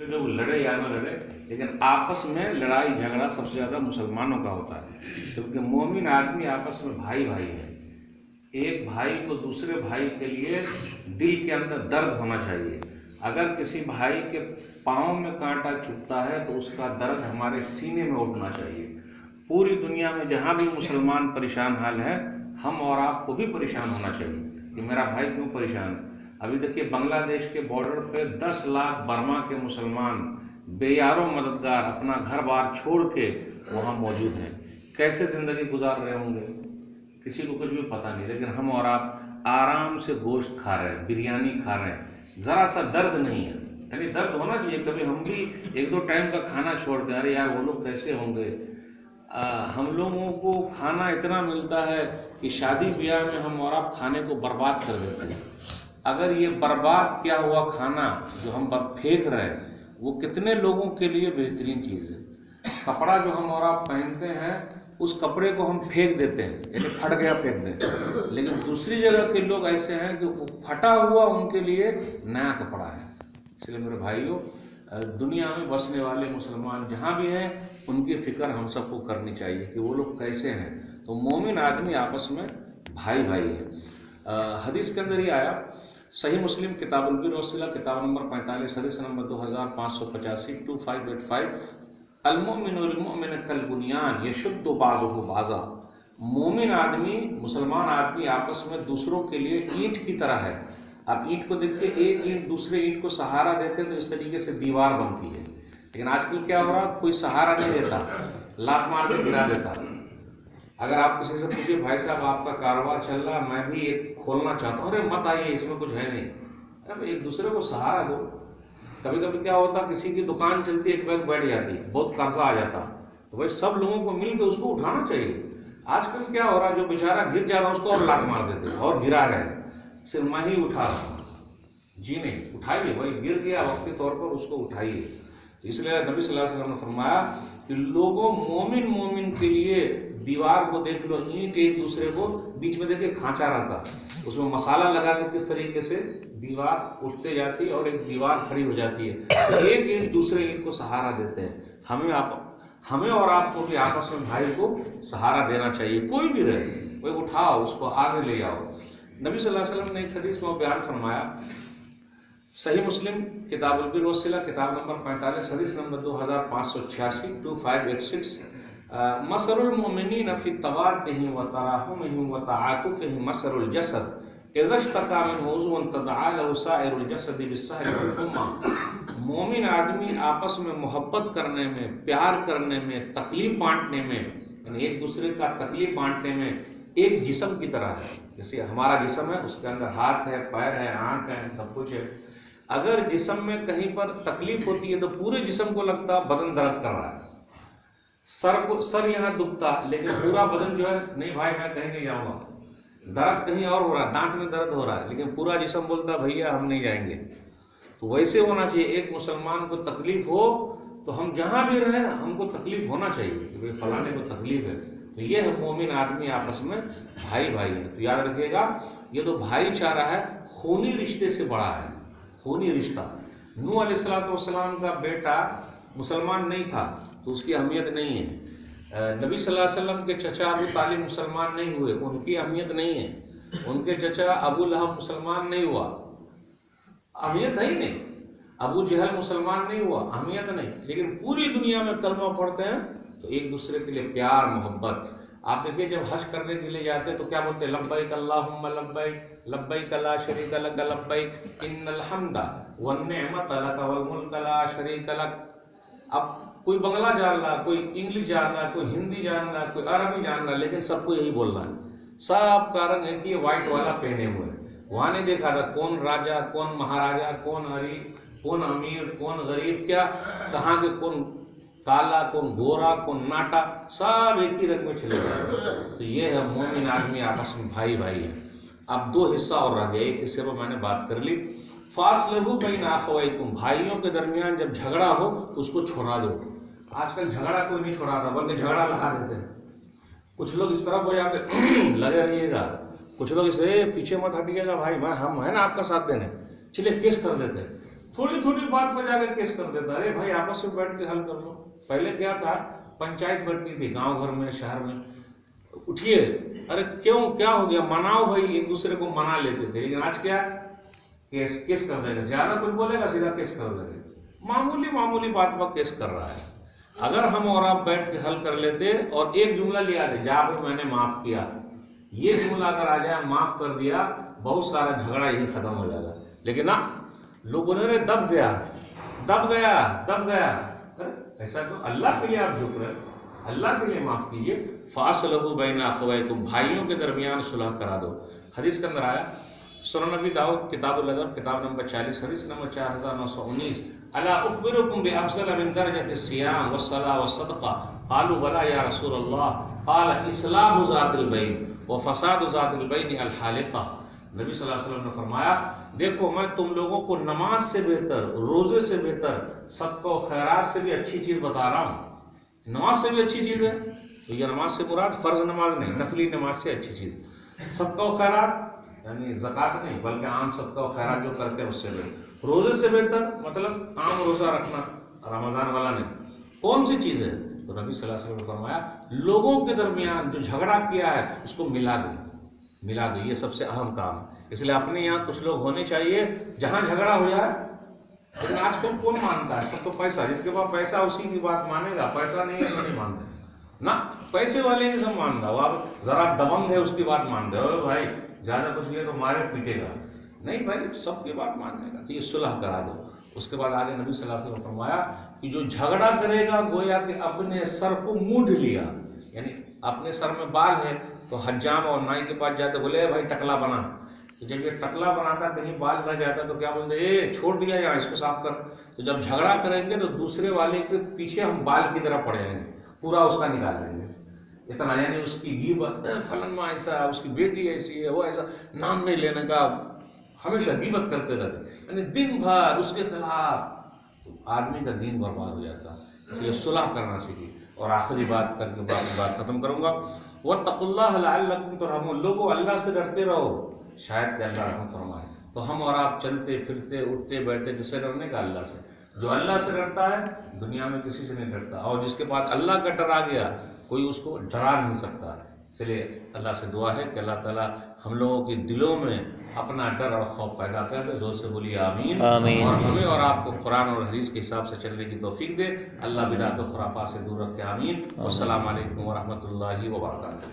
दूसरे जो लड़े या न लड़े, लेकिन आपस में लड़ाई झगड़ा सबसे ज़्यादा मुसलमानों का होता है, क्योंकि मोमिन आदमी आपस में भाई भाई है। एक भाई को दूसरे भाई के लिए दिल के अंदर दर्द होना चाहिए। अगर किसी भाई के पाँव में कांटा चुभता है तो उसका दर्द हमारे सीने में उठना चाहिए। पूरी दुनिया में जहाँ भी मुसलमान परेशान हाल है, हम और आपको भी परेशान होना चाहिए कि मेरा भाई क्यों परेशान है। अभी देखिए बांग्लादेश के बॉर्डर पे 10 लाख बर्मा के मुसलमान बेयारों मददगार अपना घर बार छोड़ के वहाँ मौजूद हैं। कैसे ज़िंदगी गुजार रहे होंगे किसी को कुछ भी पता नहीं, लेकिन हम और आप आराम से गोश्त खा रहे हैं, बिरयानी खा रहे हैं, ज़रा सा दर्द नहीं है। यानी दर्द होना चाहिए। कभी हम भी 1-2 टाइम का खाना छोड़ते हैं, अरे यार वो लोग कैसे होंगे। हम लोगों को खाना इतना मिलता है कि शादी ब्याह में हम और आप खाने को बर्बाद कर देते हैं। अगर ये बर्बाद किया हुआ खाना जो हम फेंक रहे हैं वो कितने लोगों के लिए बेहतरीन चीज़ है। कपड़ा जो हम और आप पहनते हैं उस कपड़े को हम फेंक देते हैं, यानी फट गया फेंक दें, लेकिन दूसरी जगह के लोग ऐसे हैं कि फटा हुआ उनके लिए नया कपड़ा है। इसलिए मेरे भाइयों, दुनिया में बसने वाले मुसलमान जहाँ भी हैं उनकी फ़िक्र हम सबको करनी चाहिए कि वो लोग कैसे हैं। तो मोमिन आदमी आपस में भाई भाई है। हदीस के अंदर ये आया, सही मुस्लिम किताबुल बिर वस्सिला किताब नंबर 45 हदीस नंबर 2585 2585, अल-मुमिनुल मुमिन कल बुनियान यशुद्दु बाज़ुहु बाज़ा। मोमिन आदमी मुसलमान आदमी आपस में दूसरों के लिए ईंट की तरह है। आप ईंट को देखिए, एक ईंट दूसरे ईंट को सहारा देते हैं तो इस तरीके से दीवार बनती है। लेकिन आजकल क्या हो रहा, कोई सहारा नहीं देता, लात मार के गिरा देता। अगर आप किसी से पूछिए भाई साहब आपका कारोबार चल रहा है, मैं भी एक खोलना चाहता हूँ, अरे मत आइए इसमें कुछ है नहीं। अरे एक दूसरे को सहारा दो। कभी कभी क्या होता, किसी की दुकान चलती है, एक बैग बैठ जाती है, बहुत कर्जा आ जाता, तो भाई सब लोगों को मिल के उसको उठाना चाहिए। आजकल क्या हो रहा है, जो बेचारा गिर जा रहा है उसको और लात मार देते हैं और गिरा रहे हैं, सिर्फ मैं ही उठा रहा हूँ। जी नहीं, उठाइए भाई, गिर गया वक्ती तौर पर उसको उठाइए। तो इसलिए नबी सल्लल्लाहु अलैहि वसल्लम ने फरमाया कि लोगों मोमिन मोमिन के लिए दीवार को देख लो, ईंट एक दूसरे को बीच में देखिए खांचा रहता, उसमें मसाला लगा के किस तरीके से दीवार उठते जाती है और एक दीवार खड़ी हो जाती है। तो एक दूसरे ईंट को सहारा देते हैं। हमें और आपको भी आपस में भाई को सहारा देना चाहिए। कोई भी रहे, कोई उठाओ उसको आगे ले जाओ। नबी सल्लल्लाहु अलैहि वसल्लम ने एक हदीस में बयान फरमाया, सही मुस्लिम किताबुल बिर वस्सिला किताब नंबर 45 हदीस नंबर 2586 2586, मसरुल मुमिनीन फी तवाद्दिही व तराहुमिही व तआतुफिही मसरुल जसद इज़ा इश्तका मिन्हु उज़्वुन तदआ लहु साइरुल जसदि बिस्सहरि वल हुम्मा। मोमिन आदमी आपस में मोहब्बत करने में, प्यार करने में, तकलीफ बांटने में, यानी एक दूसरे का तकलीफ बांटने में एक जिस्म की तरह है। जैसे हमारा जिस्म है, उसके अंदर हाथ है, पैर है, आँख है, सब कुछ है। अगर जिस्म में कहीं पर तकलीफ होती है तो पूरे जिस्म को लगता बदन दर्द कर रहा है। सर यहाँ दुखता, लेकिन पूरा बदन जो है, नहीं भाई मैं कहीं नहीं जाऊँगा, दर्द कहीं और हो रहा है, दांत में दर्द हो रहा है, लेकिन पूरा जिस्म बोलता भैया हम नहीं जाएंगे। तो वैसे होना चाहिए। एक मुसलमान को तकलीफ हो तो हम जहाँ भी रहें हमको तकलीफ होना चाहिए कि भाई फलाने को तकलीफ है। तो ये है मोमिन आदमी आपस में भाई भाई है। तो याद रखिएगा, ये तो भाईचारा है, खूनी रिश्ते से बड़ा है, खूनी रिश्ता। नूह अलैहिस्सलाम का बेटा मुसलमान नहीं था तो उसकी अहमियत नहीं है। नबी सल्लल्लाहु अलैहि वसल्लम के चचा अबू तालिब मुसलमान नहीं हुए, उनकी अहमियत नहीं है। उनके चचा अबू लहब मुसलमान नहीं हुआ, अहमियत है ही नहीं। अबू जहल मुसलमान नहीं हुआ, अहमियत नहीं। लेकिन पूरी दुनिया में कलमा पढ़ते हैं तो एक दूसरे के लिए प्यार मोहब्बत। आप देखिए जब हज करने के लिए जाते हैं तो क्या बोलते हैं, लब्बैक अल्लाहुम्मा लब्बैक लब्बैक ला शरीका लक लब्बैक इन्नल हम्दा वन निअमत लक वल मुल्क ला शरीका लक। अब कोई बंगला जान रहा, कोई इंग्लिश जान रहा, कोई हिंदी जान रहा, कोई अरबी जान रहा, लेकिन सबको यही बोलना है। सब कारण है कि ये व्हाइट वाला पहने हुए हैं। वहाँ नहीं देखा था कौन राजा, कौन महाराजा, कौन कौन अमीर, कौन गरीब, क्या कहाँ के, कौन काला, कौन गोरा, कौन नाटा, सब एक ही रंग में चले गए। तो ये है मोमिन आदमी आपस में भाई भाई है। अब 2 हिस्सा और रह गया, एक हिस्से पर मैंने बात कर ली। फासलहु बैन अखवैकुम, भाइयों के दरमियान जब झगड़ा हो तो उसको छोड़ा दो। आजकल झगड़ा कोई नहीं छोड़ाता, बल्कि झगड़ा लगा देते हैं। कुछ लोग इस तरफ हो जाते लगे रहिएगा, कुछ लोग इसे पीछे मत हटिएगा भाई, हम है ना आपका साथ देने, चलिए केस कर देते हैं। تھوڑی تھوڑی بات پر جا کے کیس کر دیتا. ارے بھائی آپس میں بیٹھ کے حل کر لو. پہلے کیا تھا, پنچایت بیٹھتی تھی گاؤں گھر میں, شہر میں, اٹھیے, ارے کیوں, کیا ہو گیا, مناؤ بھائی, ایک دوسرے کو منا لیتے تھے. لیکن آج کیا, کیس کر دے گا, زیادہ کوئی بولے گا سیدھا کیس کر دے گا. معمولی بات پر کیس کر رہا ہے. اگر ہم اور آپ بیٹھ کے حل کر لیتے اور ایک جملہ لیا دے, جا بھی میں نے معاف کیا, یہ جملہ اگر آ جائے معاف کر دیا, بہت سارا جھگڑا یہی ختم ہو جائے گا. لیکن نا لوگ بولے رہے دب گیا. ایسا تو اللہ کے لیے آپ جھک رہے, اللہ کے لیے معاف کیجیے. فاصلحوا بین اخویکم, بھائیوں کے درمیان صلح کرا دو. حدیث کے اندر آیا, سنن نبی داؤد کتاب الادب کتاب نمبر 40 حدیث نمبر 4919, الا اخبرکم بافضل من درجۃ الصیام والصلاۃ والصدقہ, قالوا بلا یا رسول اللہ, قال اصلاح ذات البین وفساد ذات البین الحالقہ. نبی صلی اللہ علیہ وسلم نے فرمایا, دیکھو میں تم لوگوں کو نماز سے بہتر, روزے سے بہتر, صدقہ و خیرات سے بھی اچھی چیز بتا رہا ہوں. نماز سے بھی اچھی چیز ہے, تو یہ نماز سے مراد فرض نماز نہیں, نفلی نماز سے اچھی چیز. صدقہ و خیرات یعنی زکوٰۃ نہیں بلکہ عام صدقہ و خیرات جو کرتے ہیں اس سے بہتر. روزے سے بہتر مطلب عام روزہ رکھنا, رمضان والا نہیں. کون سی چیز ہے؟ تو نبی صلی اللہ علیہ وسلم نے فرمایا, لوگوں کے درمیان جو جھگڑا کیا ہے اس کو ملا دو. یہ سب سے اہم کام ہے. اس لیے اپنے یہاں کچھ لوگ ہونے چاہیے جہاں جھگڑا ہو جائے. لیکن آج کل کون مانتا ہے؟ سب تو پیسہ, جس کے پاس پیسہ اسی کی بات مانے گا, پیسہ نہیں ہے تو نہیں مانتا نا. پیسے والے ہی سب مان رہا ہو, آپ ذرا دبنگ ہے اس کی بات مان رہے ہو, بھائی زیادہ کچھ نہیں تو مارے پیٹے گا. نہیں بھائی, سب کی بات ماننے گا. تو یہ صلح کرا دو. اس کے بعد آگے نبی صلی اللہ علیہ وسلم نے فرمایا کہ جو جھگڑا کرے گا گویا کہ اپنے سر کو مونڈ لیا. یعنی اپنے سر میں بال ہے تو حجام اور نائی کے پاس جاتے, بولے بھائی ٹکلا بنا. تو جب یہ ٹکلا بناتا کہیں بال رہ جاتا تو کیا بولتے, اے چھوڑ دیا یا اس کو صاف کر. تو جب جھگڑا کریں گے تو دوسرے والے کے پیچھے ہم بال کی طرح پڑے جائیں گے, پورا اس کا نکال لیں گے. اتنا یعنی اس کی غیبت, فلاں ایسا, اس کی بیٹی ایسی ہے, وہ ایسا, نام نہیں لینے کا, ہمیشہ غیبت کرتے رہتے, یعنی دن بھر اس کے خلاف. تو آدمی کا دین برباد ہو جاتا ہے. اس لیے صلح کرنا سیکھیے. اور آخری بات کر کے باقی بات ختم کروں گا, واتقوا اللہ لعلکم ترحمون. لوگوں اللہ سے ڈرتے رہو, شاید کہ اللہ رحمت فرمائے. تو ہم اور آپ چلتے پھرتے اٹھتے بیٹھتے کس سے ڈرنے کا؟ اللہ سے. جو اللہ سے ڈرتا ہے دنیا میں کسی سے نہیں ڈرتا, اور جس کے پاس اللہ کا ڈر آ گیا کوئی اس کو ڈرا نہیں سکتا. اس لیے اللہ سے دعا ہے کہ اللہ تعالیٰ ہم لوگوں کے دلوں میں اپنا ڈر اور خوف پیدا کر دے. زور سے بولیے آمین. اور ہمیں اور آپ کو قرآن اور حدیث کے حساب سے چلنے کی توفیق دے. اللہ بدعت و خرافات سے دور رکھے. آمین. والسلام علیکم ورحمۃ اللہ وبرکاتہ.